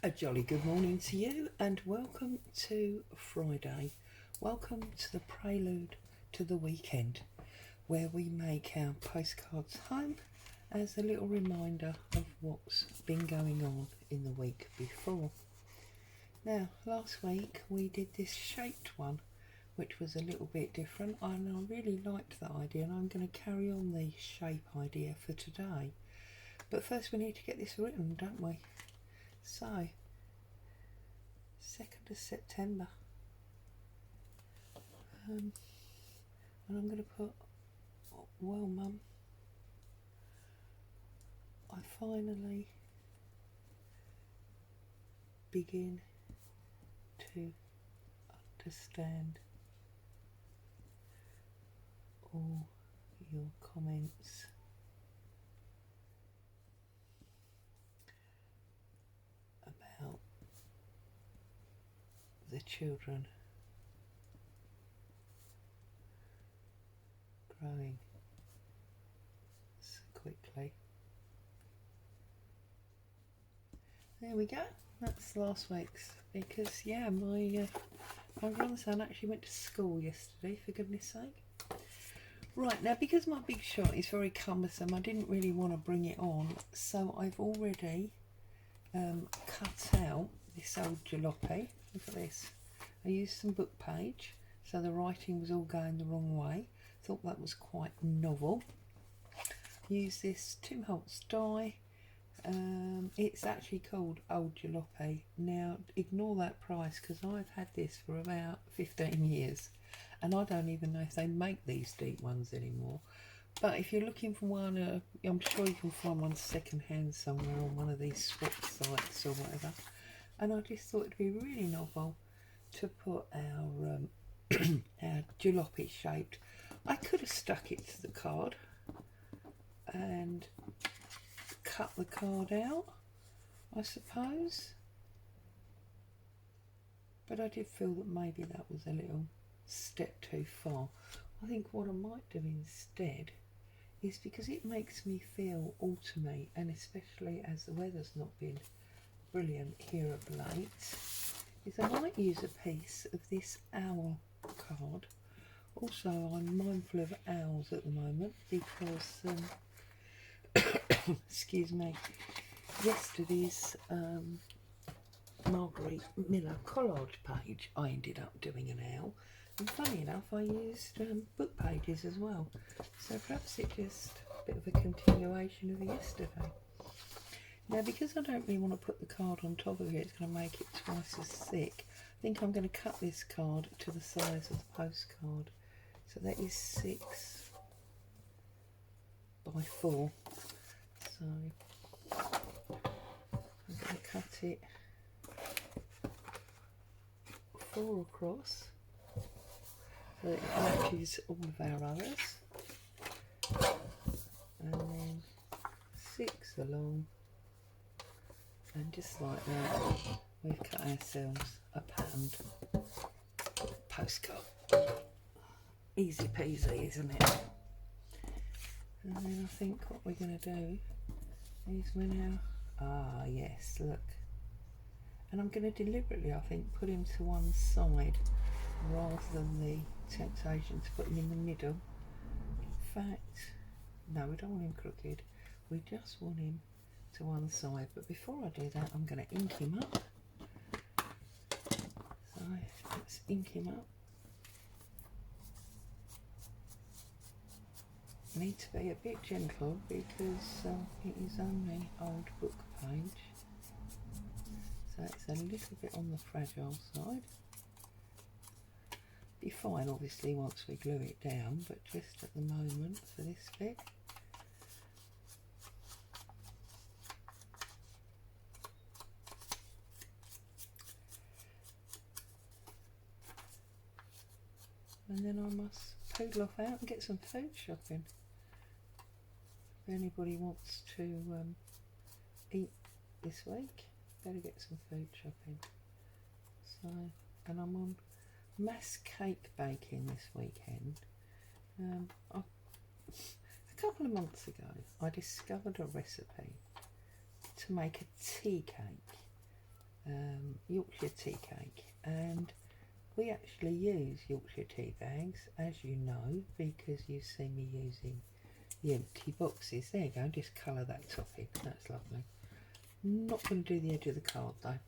A jolly good morning to you and welcome to Friday. Welcome to the prelude to the weekend where we make our postcards home as a little reminder of what's been going on in the week before. Now, last week we did this shaped one which was a little bit different and I really liked that idea and I'm going to carry on the shape idea for today. But first we need to get this written, don't we? So, 2nd of September, and I'm going to put, well mum, I finally begin to understand all your comments about the children growing so quickly. There we go, that's last week's, because yeah, my grandson actually went to school yesterday, for goodness sake. Right, now because my big shot is very cumbersome, I didn't really want to bring it on, so I've already cut out this old jalopy. Look at this. I used some book page, so the writing was all going the wrong way. Thought that was quite novel. Use this Tim Holtz die. It's actually called Old Jalopy. Now, ignore that price because I've had this for about 15 years and I don't even know if they make these deep ones anymore. But if you're looking for one, I'm sure you can find one second hand somewhere on one of these swap sites or whatever. And I just thought it'd be really novel to put our our jalopy shaped. I could have stuck it to the card and cut the card out, I suppose. But I did feel that maybe that was a little step too far. I think what I might do instead is, because it makes me feel autumny, and especially as the weather's not been brilliant here of late, is I might use a piece of this owl card. Also, I'm mindful of owls at the moment because, excuse me, yesterday's Marguerite Miller collage page, I ended up doing an owl. And funny enough, I used book pages as well. So perhaps it's just a bit of a continuation of yesterday. Now, because I don't really want to put the card on top of it, it's going to make it twice as thick. I think I'm going to cut this card to the size of the postcard. So that is 6 by 4. So I'm going to cut it 4 across so that it matches all of our others, and then 6 along. And just like that, we've cut ourselves a patterned postcard. Easy peasy, isn't it? And then I think what we're going to do is yes, look. And I'm going to deliberately, I think, put him to one side rather than the temptation to put him in the middle. In fact, no, we don't want him crooked. We just want him to one side. But before I do that, I'm going to ink him up. So let's ink him up. Need to be a bit gentle because it is only old book page, so it's a little bit on the fragile side. Be fine obviously once we glue it down, but just at the moment for this bit. And then I must poodle off out and get some food shopping. If anybody wants to eat this week, better get some food shopping. So, and I'm on mass cake baking this weekend. A couple of months ago, I discovered a recipe to make a tea cake Yorkshire tea cake, and we actually use Yorkshire tea bags, as you know, because you've seen me using the empty boxes. There you go, just colour that top in, that's lovely. Not going to do the edge of the card though.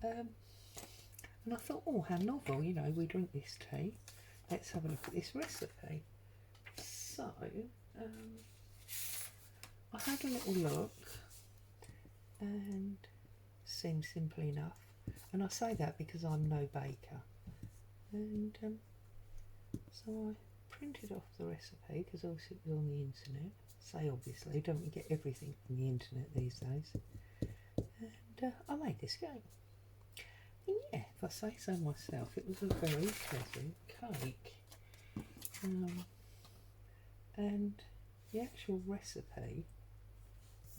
And I thought, oh, how novel, you know, we drink this tea. Let's have a look at this recipe. So, I had a little look, and seems simple enough. And I say that because I'm no baker. And so I printed off the recipe, because obviously it was on the internet. Say obviously, don't we get everything from the internet these days? And I made this cake. And yeah, if I say so myself, it was a very pleasant cake. And the actual recipe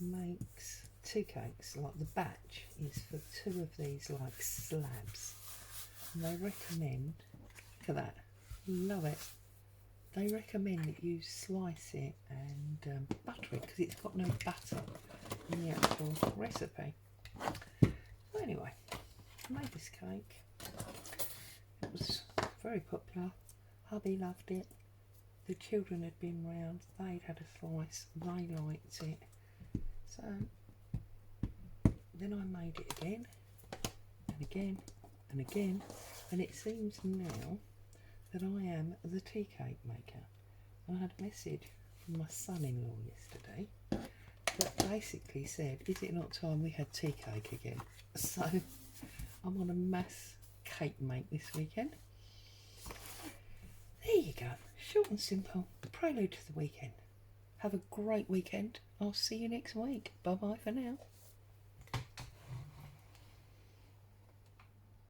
makes 2 cakes. Like the batch is for 2 of these like slabs. And they recommend, look at that, love it. They recommend that you slice it and butter it, because it's got no butter in the actual recipe. So anyway, I made this cake. It was very popular. Hubby loved it. The children had been round. They'd had a slice. They liked it. So then I made it again and again and again. And it seems now that I am the tea cake maker. I had a message from my son-in-law yesterday that basically said, is it not time we had tea cake again? So I'm on a mass cake make this weekend. There you go, short and simple, prelude to the weekend. Have a great weekend. I'll see you next week. Bye bye for now.